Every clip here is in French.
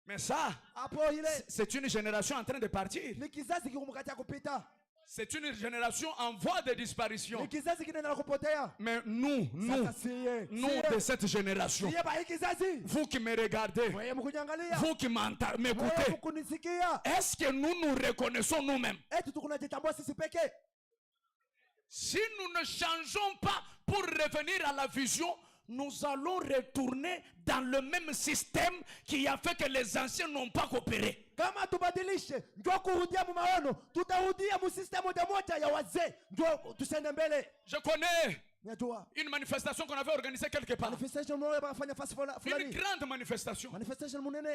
Mais ça, c'est une génération en train de partir. C'est une génération en voie de disparition. Mais nous de cette génération, vous qui me regardez, vous qui m'écoutez, est-ce que nous reconnaissons nous-mêmes? Si nous ne changeons pas pour revenir à la vision, nous allons retourner dans le même système qui a fait que les anciens n'ont pas coopéré. Je connais une manifestation qu'on avait organisée quelque part. Une grande manifestation.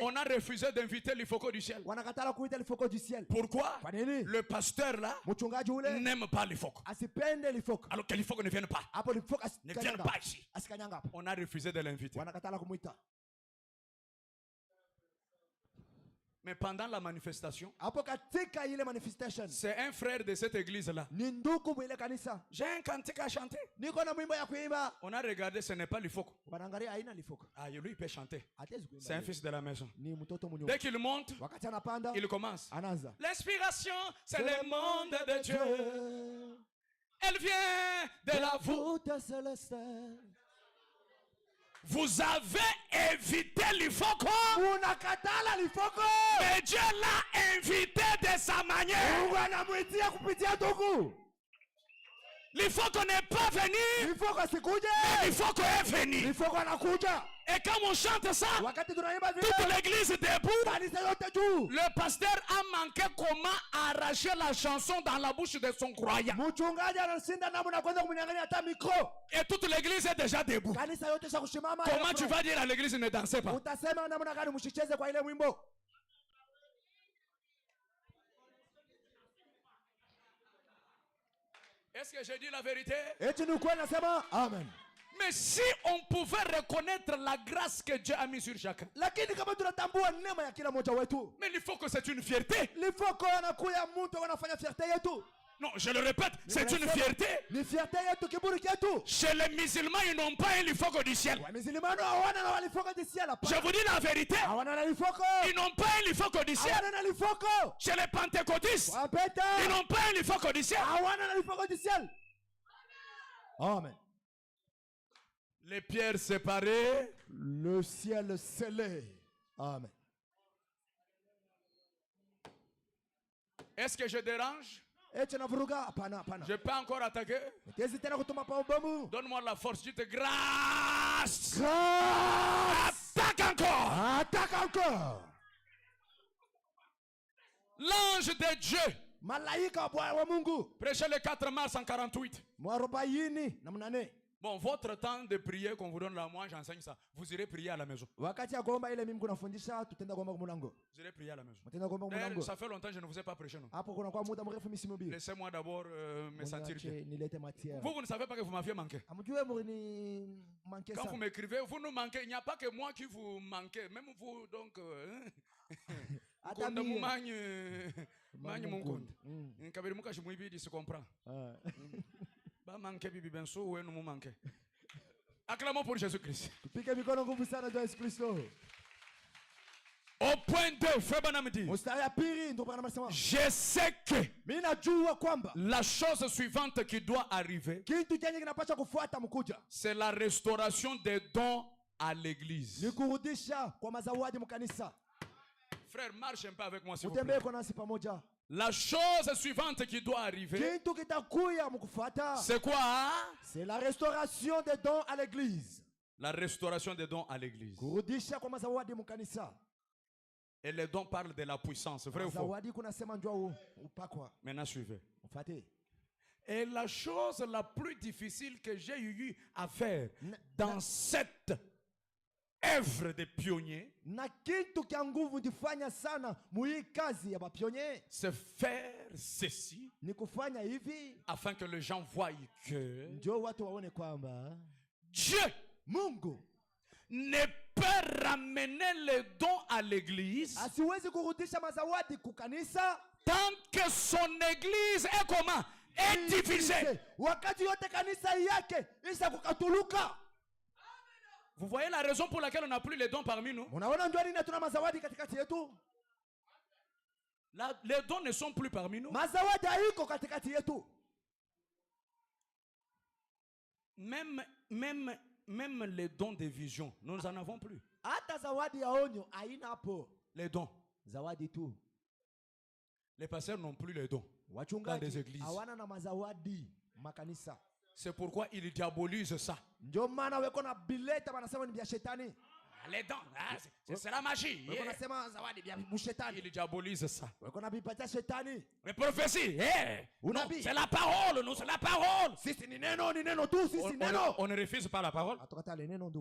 On a refusé d'inviter l'Ifoko du ciel. Pourquoi? Le pasteur là n'aime pas l'Ifoko. Alors que l'Ifoko ne vienne pas. Ne vienne pas ici. On a refusé de l'inviter. Mais pendant la manifestation, c'est un frère de cette église-là. J'ai un cantique à chanter. On a regardé, ce n'est pas l'Ifoko. Ah, lui, il peut chanter. C'est un fils de la maison. Dès qu'il monte, il commence. L'inspiration, c'est le monde de Dieu. Elle vient de la voûte céleste. Vous avez invité l'Ifoko, mais Dieu l'a invité de sa manière. L'Ifoko n'est pas venu, mais l'Ifoko est venu. Et quand on chante ça, toute l'église est debout. Le pasteur a manqué comment arracher la chanson dans la bouche de son croyant. Et toute l'église est déjà debout. Comment tu vas dire à l'église ne dansez pas? Est-ce que j'ai dit la vérité? Amen. Mais si on pouvait reconnaître la grâce que Dieu a mise sur chacun. Mais il faut que c'est une fierté. Non, je le répète, c'est une fierté. Chez les musulmans, ils n'ont pas un Ifoko du ciel. Je vous dis la vérité. Ils n'ont pas un Ifoko du ciel. Chez les pentecôtistes, ils n'ont pas un Ifoko du ciel. Amen. Les pierres séparées, le ciel scellé. Amen. Est-ce que je dérange? Je peux encore attaquer? Donne-moi la force, dites grâce. Attaque encore. L'ange de Dieu. Prêchez le 4 mars en 48. Bon, votre temps de prière qu'on vous donne là, moi j'enseigne ça. Vous irez prier à la maison. Vous irez prier à la maison. D'ailleurs, ça fait longtemps que je ne vous ai pas prêché, non? Laissez-moi d'abord me sentir bien. Vous ne savez pas que vous m'aviez manqué. Quand vous m'écrivez, vous nous manquez. Il n'y a pas que moi qui vous manquez. Même vous, donc... Acclamons pour Jésus-Christ. Au point 2, Frère Branham dit, je sais que la chose suivante qui doit arriver, c'est la restauration des dons à l'église. Frère, marche un peu avec moi s'il vous plaît. La chose suivante qui doit arriver, c'est quoi? Hein? C'est la restauration des dons à l'église. La restauration des dons à l'église. Et les dons parlent de la puissance, vrai ou faux? Maintenant suivez. Et la chose la plus difficile que j'ai eu à faire dans cette œuvre de pionnier, c'est faire ceci afin que les gens voient que Dieu ne peut ramener les dons à l'église tant que son église est comment? Est divisée. Vous voyez la raison pour laquelle on n'a plus les dons parmi nous? Les dons ne sont plus parmi nous. Même les dons de vision, nous n'en avons plus. Les dons. Les pasteurs n'ont plus les dons dans des églises. C'est pourquoi ils diabolisent ça. Les dons, c'est la magie. Ils diabolisent ça. Mais prophétie, c'est la parole, c'est la parole. On ne refuse pas la parole.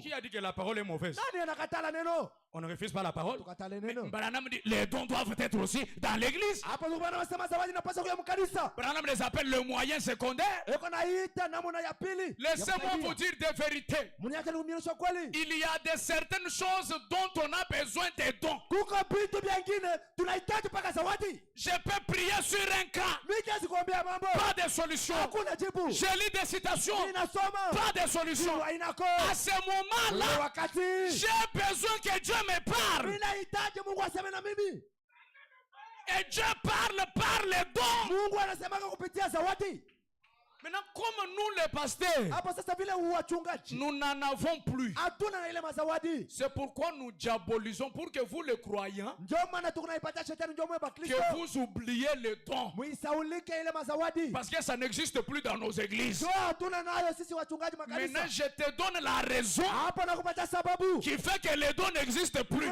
Qui a dit que la parole est mauvaise? On ne refuse pas la parole. Mais Branham dit les dons doivent être aussi dans l'église. Branham les appelle le moyen secondaire. Laissez-moi vous dire des vérités. Il y a de certaines choses dont on a besoin des dons. Je peux prier sur un cas. Pas de solution. Je lis des citations. Pas de solution. À ce moment-là, j'ai besoin que Dieu me parle. Et Dieu parle par les dons. Maintenant, comme nous les pasteurs, nous n'en avons plus. C'est pourquoi nous diabolisons pour que vous les croyants, que vous oubliez les dons. Parce que ça n'existe plus dans nos églises. Maintenant, je te donne la raison qui fait que les dons n'existent plus.